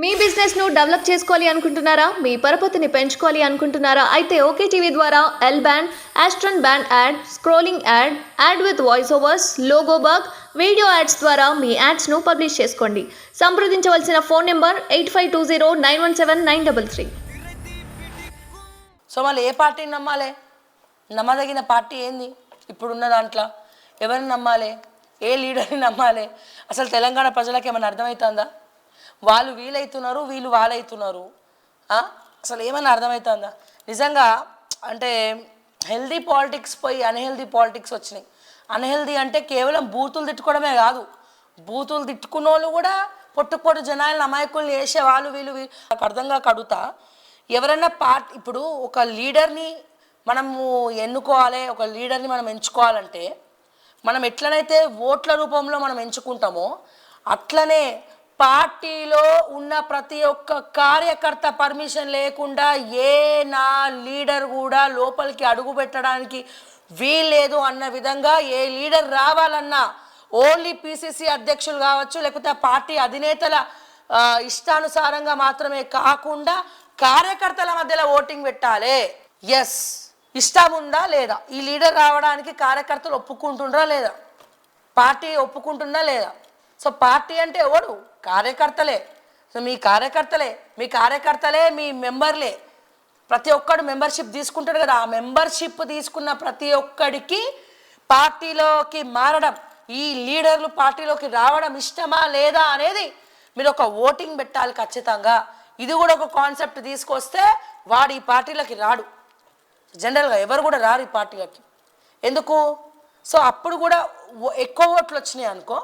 మీ business ను develop చేసుకోవాలి అనుకుంటున్నారా? మీ పరపతిని పెంచుకోవాలి అనుకుంటున్నారా? అయితే ఓకే టీవీ ద్వారా L band, aston band ad, scrolling ad, ad with voice overs, logo bug, video ads ద్వారా మీ యాడ్స్ ను పబ్లిష్ చేసుకోండి. సంప్రదించవలసిన ఫోన్ నెంబర్ 8520917933. సో మళ్ళీ ఏ పార్టీని నమ్మాలి? నమ్మదగిన పార్టీ ఏంది? ఇప్పుడున్న దాంట్లో ఎవరిని నమ్మాలి? ఏ లీడర్ని నమ్మాలి? అసలు తెలంగాణ ప్రజలకు ఏమైనా అర్థమవుతుందా? వాళ్ళు వీలవుతున్నారు, వీళ్ళు వాళ్ళవుతున్నారు. అసలు ఏమైనా అర్థమవుతుందా? నిజంగా అంటే హెల్దీ పాలిటిక్స్ పోయి అన్హెల్దీ పాలిటిక్స్ వచ్చినాయి. అన్హెల్దీ అంటే కేవలం బూతులు తిట్టుకోవడమే కాదు, బూతులు తిట్టుకున్న వాళ్ళు కూడా పొట్టు జనాలను అమాయకుల్ని వేసే వాళ్ళు వీళ్ళు నాకు అర్థంగా కడుగుతా. ఎవరైనా ఇప్పుడు ఒక లీడర్ని మనము ఎన్నుకోవాలి, ఒక లీడర్ని మనం ఎంచుకోవాలంటే మనం ఎట్లనైతే ఓట్ల రూపంలో మనం ఎంచుకుంటామో అట్లనే పార్టీలో ఉన్న ప్రతి ఒక్క కార్యకర్త పర్మిషన్ లేకుండా ఏ నా లీడర్ కూడా లోపలికి అడుగు పెట్టడానికి వీల్లేదు అన్న విధంగా ఏ లీడర్ రావాలన్నా ఓన్లీ పిసిసి అధ్యక్షులు కావచ్చు, లేకపోతే ఆ పార్టీ అధినేతల ఇష్టానుసారంగా మాత్రమే కాకుండా కార్యకర్తల మధ్యలో ఓటింగ్ పెట్టాలి. ఎస్, ఇష్టం ఉందా లేదా, ఈ లీడర్ రావడానికి కార్యకర్తలు ఒప్పుకుంటుండ్రా లేదా, పార్టీ ఒప్పుకుంటుందా లేదా? సో పార్టీ అంటే ఎవడు? కార్యకర్తలే. సో మీ కార్యకర్తలే మీ మెంబర్లే. ప్రతి ఒక్కడు మెంబర్షిప్ తీసుకుంటాడు కదా, ఆ మెంబర్షిప్ తీసుకున్న ప్రతి ఒక్కడికి పార్టీలోకి మారడం, ఈ లీడర్లు పార్టీలోకి రావడం ఇష్టమా లేదా అనేది మీరు ఒక ఓటింగ్ పెట్టాలి ఖచ్చితంగా. ఇది కూడా ఒక కాన్సెప్ట్ తీసుకొస్తే వాడు ఈ పార్టీలకి రాడు. జనరల్గా ఎవరు కూడా రారు ఈ పార్టీలకి. ఎందుకు? సో అప్పుడు కూడా ఎక్కువ ఓట్లు వచ్చినాయి అనుకో,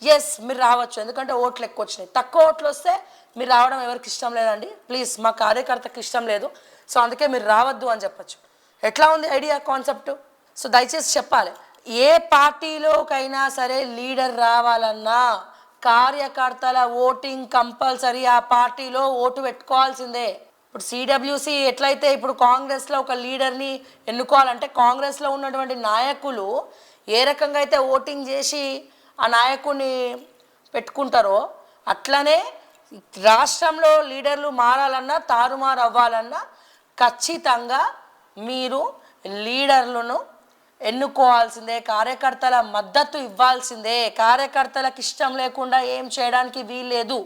ఎస్ మీరు రావచ్చు, ఎందుకంటే ఓట్లు ఎక్కువ వచ్చినాయి. తక్కువ ఓట్లు వస్తే మీరు రావడం ఎవరికి ఇష్టం లేదండి, ప్లీజ్ మా కార్యకర్తకి ఇష్టం లేదు, సో అందుకే మీరు రావద్దు అని చెప్పచ్చు. ఎట్లా ఉంది ఐడియా, కాన్సెప్ట్? సో దయచేసి చెప్పాలి, ఏ పార్టీలోకైనా సరే లీడర్ రావాలన్నా కార్యకర్తల ఓటింగ్ కంపల్సరీ, ఆ పార్టీలో ఓటు పెట్టుకోవాల్సిందే. ఇప్పుడు సిడబ్ల్యూసి ఎట్లయితే ఇప్పుడు కాంగ్రెస్లో ఒక లీడర్ని ఎన్నుకోవాలంటే కాంగ్రెస్లో ఉన్నటువంటి నాయకులు ఏ రకంగా అయితే ఓటింగ్ చేసి ఆ నాయకుడిని పెట్టుకుంటారో అట్లనే రాష్ట్రంలో లీడర్లు మారాలన్నా తారుమారు అవ్వాలన్నా ఖచ్చితంగా మీరు లీడర్లను ఎన్నుకోవాల్సిందే, కార్యకర్తల మద్దతు ఇవ్వాల్సిందే. కార్యకర్తలకు ఇష్టం లేకుండా ఏం చేయడానికి వీల్లేదు.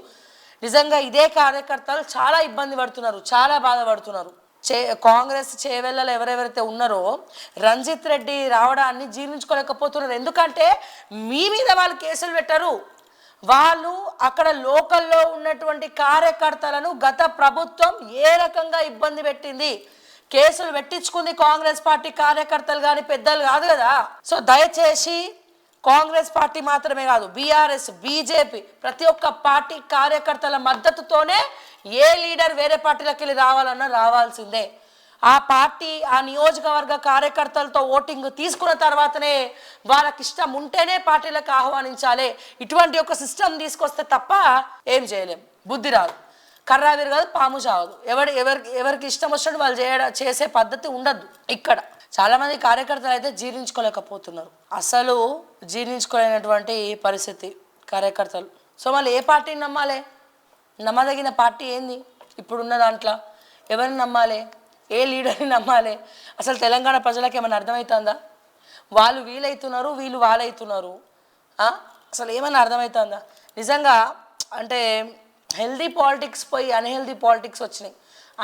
నిజంగా ఇదే కార్యకర్తలు చాలా ఇబ్బంది పడుతున్నారు, చాలా బాధపడుతున్నారు. కాంగ్రెస్ చేవెళ్ళలో ఎవరెవరైతే ఉన్నారో రంజిత్ రెడ్డి రావడాన్ని జీర్ణించుకోలేకపోతున్నారు. ఎందుకంటే మీ మీద వాళ్ళు కేసులు పెట్టరు, వాళ్ళు అక్కడ లోకల్లో ఉన్నటువంటి కార్యకర్తలను గత ప్రభుత్వం ఏ రకంగా ఇబ్బంది పెట్టింది, కేసులు పెట్టించుకుంది కాంగ్రెస్ పార్టీ కార్యకర్తలు కానీ పెద్దలు కాదు కదా. సో దయచేసి కాంగ్రెస్ పార్టీ మాత్రమే కాదు, బీఆర్ఎస్, బీజేపీ, ప్రతి ఒక్క పార్టీ కార్యకర్తల మద్దతుతోనే ఏ లీడర్ వేరే పార్టీలకు వెళ్ళి రావాలన్నా రావాల్సిందే. ఆ పార్టీ ఆ నియోజకవర్గ కార్యకర్తలతో ఓటింగ్ తీసుకున్న తర్వాతనే వాళ్ళకి ఇష్టం ఉంటేనే పార్టీలకు ఆహ్వానించాలి. ఇటువంటి ఒక సిస్టమ్ తీసుకొస్తే తప్ప ఏం చేయలేం, బుద్ధి రాదు, కర్రా విరగదు, పాము చావదు. ఎవరికి ఇష్టం వచ్చినట్టు వాళ్ళు చేసే పద్ధతి ఉండద్దు. ఇక్కడ చాలామంది కార్యకర్తలు అయితే జీర్ణించుకోలేకపోతున్నారు, అసలు జీర్ణించుకోలేనటువంటి పరిస్థితి కార్యకర్తలు. సో మళ్ళీ ఏ పార్టీని నమ్మాలి? నమ్మదగిన పార్టీ ఏంది? ఇప్పుడున్న దాంట్లో ఎవరిని నమ్మాలి? ఏ లీడర్ని నమ్మాలి? అసలు తెలంగాణ ప్రజలకు ఏమైనా అర్థమవుతుందా? వాళ్ళు వీలవుతున్నారు, వీళ్ళు వాళ్ళవుతున్నారు. అసలు ఏమైనా అర్థమవుతుందా? నిజంగా అంటే హెల్దీ పాలిటిక్స్ పోయి అన్హెల్దీ పాలిటిక్స్ వచ్చినాయి.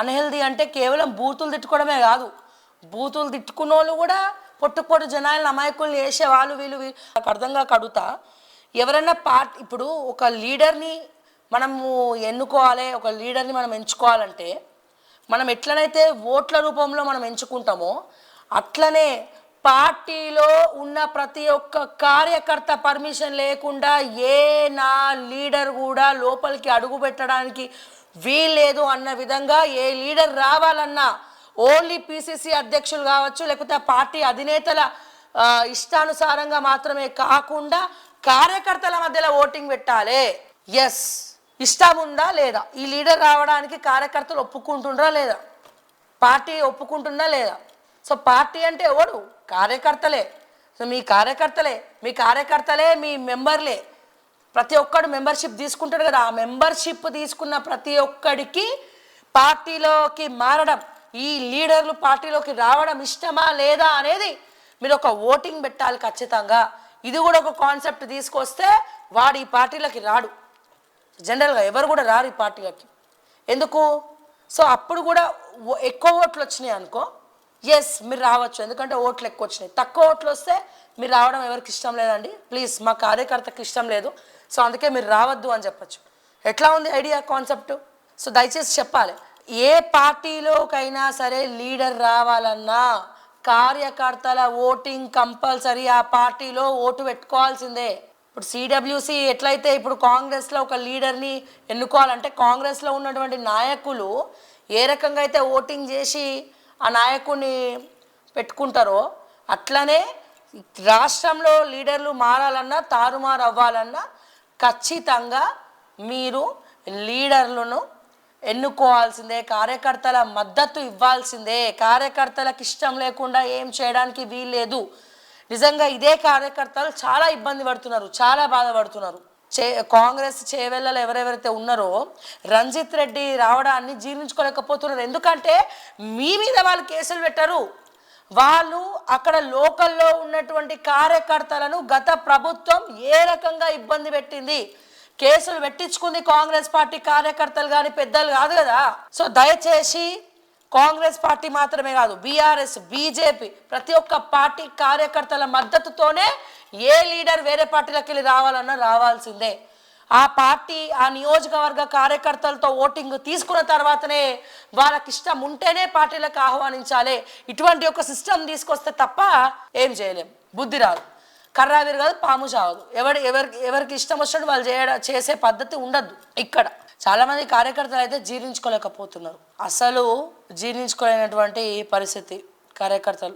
అన్హెల్దీ అంటే కేవలం బూతులు తిట్టుకోవడమే కాదు, బూతులు తిట్టుకున్న వాళ్ళు కూడా పొట్టు జనాలను అమాయకుల్ని వేసే వాళ్ళు వీళ్ళు నాకు అర్థంగా కడుగుతా. ఎవరైనా ఇప్పుడు ఒక లీడర్ని మనము ఎన్నుకోవాలి, ఒక లీడర్ని మనం ఎంచుకోవాలంటే మనం ఎట్లనైతే ఓట్ల రూపంలో మనం ఎంచుకుంటామో అట్లనే పార్టీలో ఉన్న ప్రతి ఒక్క కార్యకర్త పర్మిషన్ లేకుండా ఏ నా లీడర్ కూడా లోపలికి అడుగు పెట్టడానికి వీల్లేదు అన్న విధంగా ఏ లీడర్ రావాలన్నా ఓన్లీ పిసిసి అధ్యక్షులు కావచ్చు, లేకపోతే ఆ పార్టీ అధినేతల ఇష్టానుసారంగా మాత్రమే కాకుండా కార్యకర్తల మధ్యలో ఓటింగ్ పెట్టాలి. ఎస్, ఇష్టం ఉందా లేదా, ఈ లీడర్ రావడానికి కార్యకర్తలు ఒప్పుకుంటుండ్రా లేదా, పార్టీ ఒప్పుకుంటుందా లేదా? సో పార్టీ అంటే ఎవడు? కార్యకర్తలే. సో మీ కార్యకర్తలే మీ మెంబర్లే. ప్రతి ఒక్కడు మెంబర్షిప్ తీసుకుంటాడు కదా, ఆ మెంబర్షిప్ తీసుకున్న ప్రతి ఒక్కడికి పార్టీలోకి మారడం, ఈ లీడర్లు పార్టీలోకి రావడం ఇష్టమా లేదా అనేది మీరు ఒక ఓటింగ్ పెట్టాలి ఖచ్చితంగా. ఇది కూడా ఒక కాన్సెప్ట్ తీసుకొస్తే వాడు ఈ పార్టీలోకి రాడు. జనరల్గా ఎవరు కూడా రారు ఈ పార్టీలోకి. ఎందుకు? సో అప్పుడు కూడా ఎక్కువ ఓట్లు వచ్చినాయి అనుకో, ఎస్ మీరు రావచ్చు, ఎందుకంటే ఓట్లు ఎక్కువ వచ్చినాయి. తక్కువ ఓట్లు వస్తే మీరు రావడం ఎవరికి ఇష్టం లేదండి, ప్లీజ్ మా కార్యకర్తకి ఇష్టం లేదు, సో అందుకే మీరు రావద్దు అని చెప్పచ్చు. ఎట్లా ఉంది ఐడియా, కాన్సెప్ట్? సో దయచేసి చెప్పాలి. ఏ పార్టీలోకైనా సరే లీడర్ రావాలన్నా కార్యకర్తల ఓటింగ్ కంపల్సరీ, ఆ పార్టీలో ఓటు పెట్టుకోవాల్సిందే. ఇప్పుడు సిడబ్ల్యూసి ఎట్లయితే ఇప్పుడు కాంగ్రెస్లో ఒక లీడర్ని ఎన్నుకోవాలంటే కాంగ్రెస్లో ఉన్నటువంటి నాయకులు ఏ రకంగా అయితే ఓటింగ్ చేసి ఆ నాయకుడిని పెట్టుకుంటారో, అట్లనే రాష్ట్రంలో లీడర్లు మారాలన్నా తారుమారు అవ్వాలన్నా ఖచ్చితంగా మీరు లీడర్లను ఎన్నుకోవాల్సిందే, కార్యకర్తల మద్దతు ఇవ్వాల్సిందే. కార్యకర్తలకు ఇష్టం లేకుండా ఏం చేయడానికి వీల్లేదు. నిజంగా ఇదే కార్యకర్తలు చాలా ఇబ్బంది పడుతున్నారు, చాలా బాధపడుతున్నారు. కాంగ్రెస్ చేవెళ్ళలో ఎవరెవరైతే ఉన్నారో రంజిత్ రెడ్డి రావడాన్ని జీర్ణించుకోలేకపోతున్నారు. ఎందుకంటే మీ మీద వాళ్ళు కేసులు పెట్టరు, వాళ్ళు అక్కడ లోకల్లో ఉన్నటువంటి కార్యకర్తలను గత ప్రభుత్వం ఏ రకంగా ఇబ్బంది పెట్టింది, కేసులు పెట్టించుకుంది కాంగ్రెస్ పార్టీ కార్యకర్తలు కానీ పెద్దలు కాదు కదా. సో దయచేసి కాంగ్రెస్ పార్టీ మాత్రమే కాదు, బీఆర్ఎస్, బీజేపీ, ప్రతి ఒక్క పార్టీ కార్యకర్తల మద్దతుతోనే ఏ లీడర్ వేరే పార్టీలకు వెళ్ళి రావాలన్నా రావాల్సిందే. ఆ పార్టీ ఆ నియోజకవర్గ కార్యకర్తలతో ఓటింగ్ తీసుకున్న తర్వాతనే వాళ్ళకి ఇష్టం ఉంటేనే పార్టీలకు ఆహ్వానించాలి. ఇటువంటి ఒక సిస్టమ్ తీసుకొస్తే తప్ప ఏం చేయలేం, బుద్ధి రాదు, కర్రావిరు కాదు, పాము చావదు. ఎవరికి ఇష్టం వచ్చినట్టు వాళ్ళు చేసే పద్ధతి ఉండద్దు. ఇక్కడ చాలామంది కార్యకర్తలు అయితే జీర్ణించుకోలేకపోతున్నారు, అసలు జీర్ణించుకోలేనటువంటి పరిస్థితి కార్యకర్తలు.